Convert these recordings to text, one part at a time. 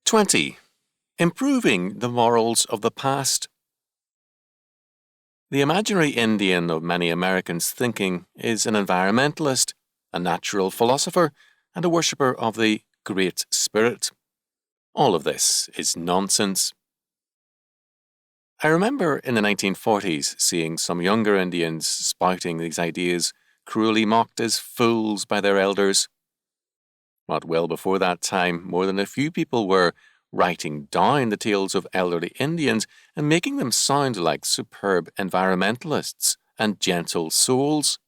20. Improving the morals of the past. The imaginary Indian of many Americans' thinking is an environmentalist, a natural philosopher, and a worshipper of the Great Spirit. All of this is nonsense. I remember in the 1940s seeing some younger Indians spouting these ideas, cruelly mocked as fools by their elders. Not well before that time, more than a few people were writing down the tales of elderly Indians and making them sound like superb environmentalists and gentle souls.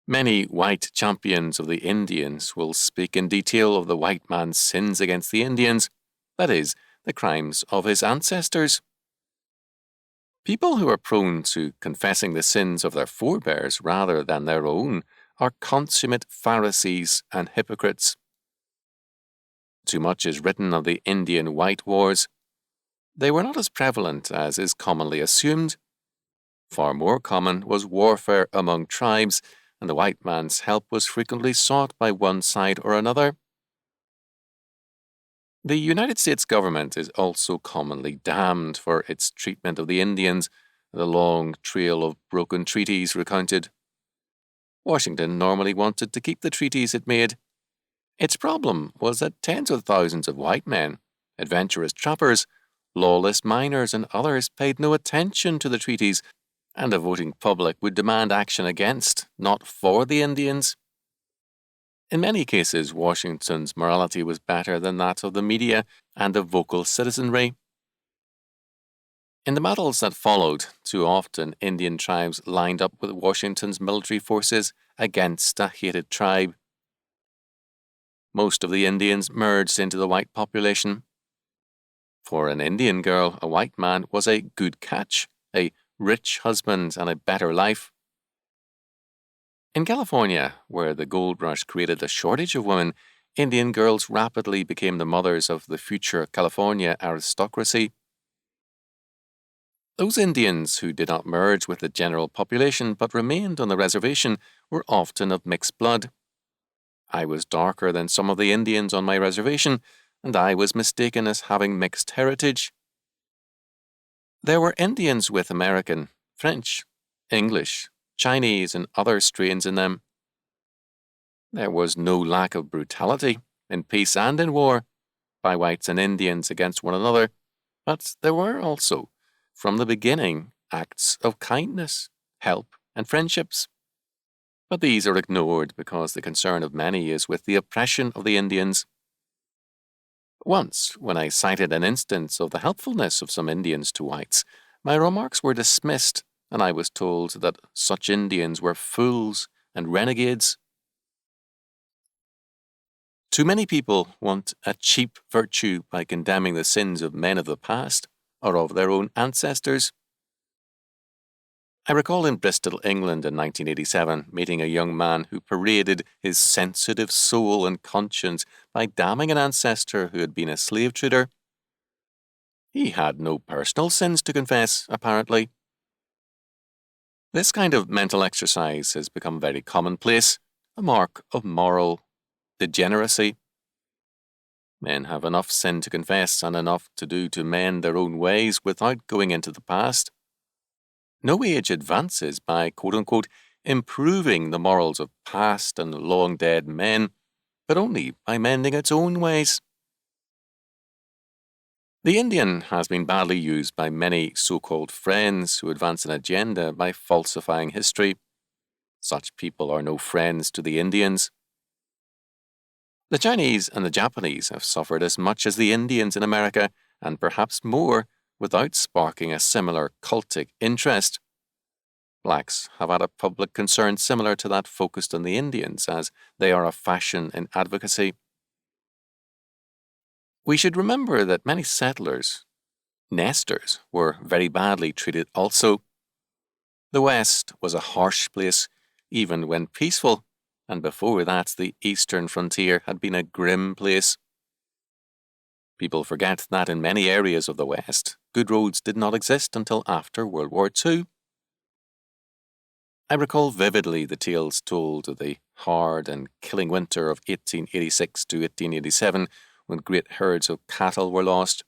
Many white champions of the Indians will speak in detail of the white man's sins against the Indians, that is, the crimes of his ancestors. People who are prone to confessing the sins of their forebears rather than their own are consummate Pharisees and hypocrites. Too much is written of the Indian White Wars. They were not as prevalent as is commonly assumed. Far more common was warfare among tribes, and the white man's help was frequently sought by one side or another. The United States government is also commonly damned for its treatment of the Indians, the long trail of broken treaties recounted. Washington normally wanted to keep the treaties it made. Its problem was that tens of thousands of white men, adventurous trappers, lawless miners, and others paid no attention to the treaties, and the voting public would demand action against, not for the Indians. In many cases, Washington's morality was better than that of the media and the vocal citizenry. In the battles that followed, too often Indian tribes lined up with Washington's military forces against a hated tribe. Most of the Indians merged into the white population. For an Indian girl, a white man was a good catch, a rich husband, and a better life. In California, where the gold rush created a shortage of women, Indian girls rapidly became the mothers of the future California aristocracy. Those Indians who did not merge with the general population but remained on the reservation were often of mixed blood. I was darker than some of the Indians on my reservation, and I was mistaken as having mixed heritage. There were Indians with American, French, English, Chinese, and other strains in them. There was no lack of brutality, in peace and in war, by whites and Indians against one another, but there were also, from the beginning, acts of kindness, help, and friendships. But these are ignored because the concern of many is with the oppression of the Indians. Once, when I cited an instance of the helpfulness of some Indians to whites, my remarks were dismissed, and I was told that such Indians were fools and renegades. Too many people want a cheap virtue by condemning the sins of men of the past or of their own ancestors. I recall in Bristol, England in 1987 meeting a young man who paraded his sensitive soul and conscience by damning an ancestor who had been a slave trader. He had no personal sins to confess, apparently. This kind of mental exercise has become very commonplace, a mark of moral degeneracy. Men have enough sin to confess and enough to do to mend their own ways without going into the past. No age advances by, quote-unquote, improving the morals of past and long-dead men, but only by mending its own ways. The Indian has been badly used by many so-called friends who advance an agenda by falsifying history. Such people are no friends to the Indians. The Chinese and the Japanese have suffered as much as the Indians in America, and perhaps more, without sparking a similar cultic interest. Blacks have had a public concern similar to that focused on the Indians, as they are a fashion in advocacy. We should remember that many settlers, nesters, were very badly treated also. The West was a harsh place, even when peaceful, and before that the eastern frontier had been a grim place. People forget that in many areas of the West, good roads did not exist until after World War II. I recall vividly the tales told of the hard and killing winter of 1886 to 1887, when great herds of cattle were lost.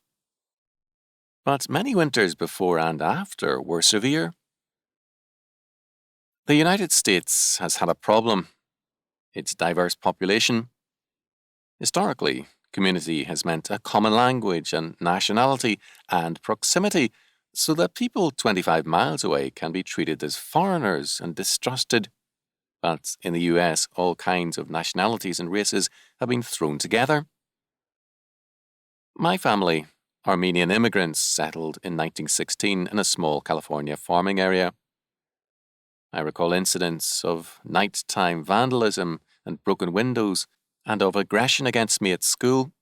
But many winters before and after were severe. The United States has had a problem. Its diverse population. Historically, community has meant a common language and nationality and proximity, so that people 25 miles away can be treated as foreigners and distrusted. But in the US, all kinds of nationalities and races have been thrown together. My family, Armenian immigrants, settled in 1916 in a small California farming area. I recall incidents of nighttime vandalism and broken windows and of aggression against me at school.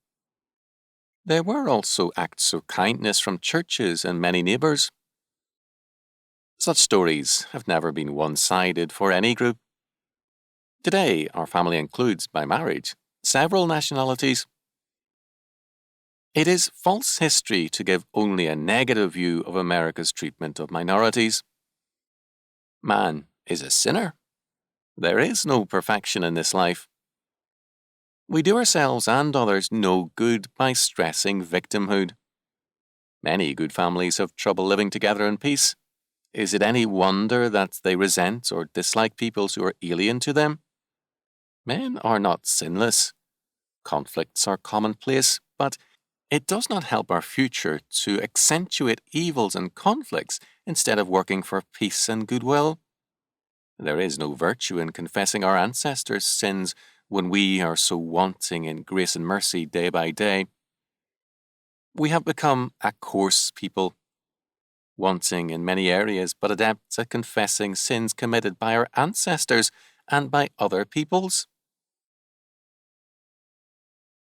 There were also acts of kindness from churches and many neighbours. Such stories have never been one-sided for any group. Today, our family includes, by marriage, several nationalities. It is false history to give only a negative view of America's treatment of minorities. Man is a sinner. There is no perfection in this life. We do ourselves and others no good by stressing victimhood. Many good families have trouble living together in peace. Is it any wonder that they resent or dislike peoples who are alien to them? Men are not sinless. Conflicts are commonplace, but it does not help our future to accentuate evils and conflicts instead of working for peace and goodwill. There is no virtue in confessing our ancestors' sins when we are so wanting in grace and mercy day by day. We have become a coarse people, wanting in many areas but adept at confessing sins committed by our ancestors and by other peoples.